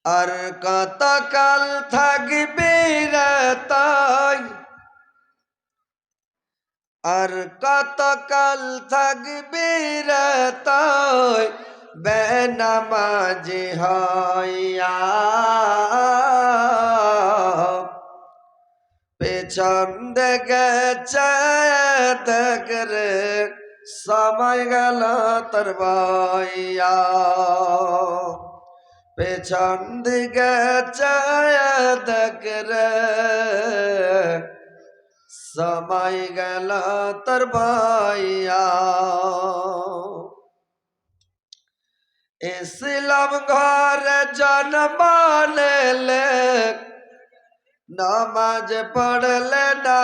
আর কতকাল থাকবি রে তাই, আর কতকাল থাকবি রে তাই বেনামাজি হইয়া। পেছন দিকে চেয়ে দেখ রে সময় গেল তোর বইয়া। পেছন দিকে চেয়ে দেখ রে সময় গেল তোর বইয়া। ইসলাম ঘরে জন্ম নিলে নামাজ পড়লে না,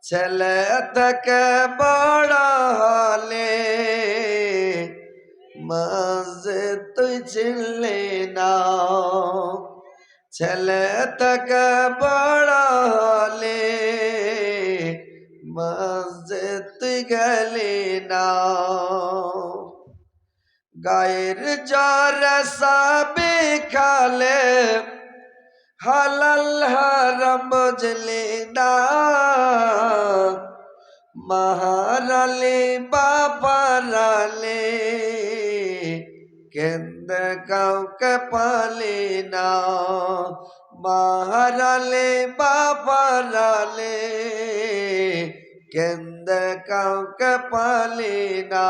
ছেলে থেকে বড় হলে মসজিদ তুই চিনলি না। ছেলে থেকে বড় হলে মসজিদ তুই গেলি না। গায়ের জ্বরে সাবি খালে হালাল হারাম বুঝলি না। মাহারালি বাবারালে কেন্দ্র কাউকে পালি না। মাহারালি বাবারালে কেন্দ্র কাউকে পালি না।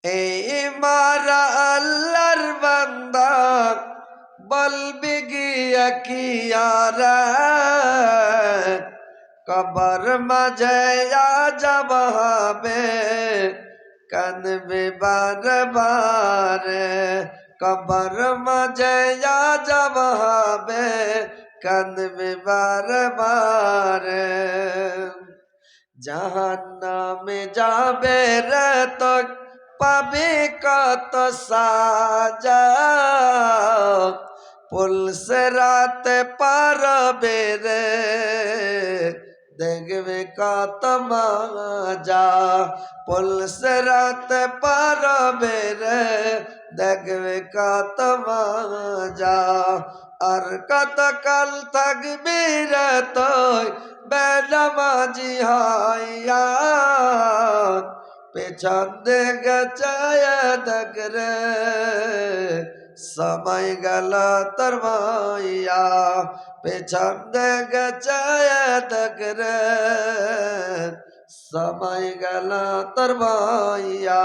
এই মারা আল্লাহর বান্দা বলবি গিয়া কি আর কবর মাঝে আজব হবে কাঁদবে বারবার। কবর মাঝে আজব হবে কাঁদবে বারবার। জাহান্নামে যাবে রে তো পাবে কত সাজা। পুলিশ রাতে পারবে রে দেখবে কত মজা। পুলিশ রাতে পারবে রে দেখবে কত মজা। আর কতকাল থাকবি রে তুই বেনামাজি হইয়া। পেছন দিকে চেয়ে দেখ রে সময় গেল তোর বইয়া। পেছন দিকে চেয়ে দেখ রে সময় গেল তোর বইয়া।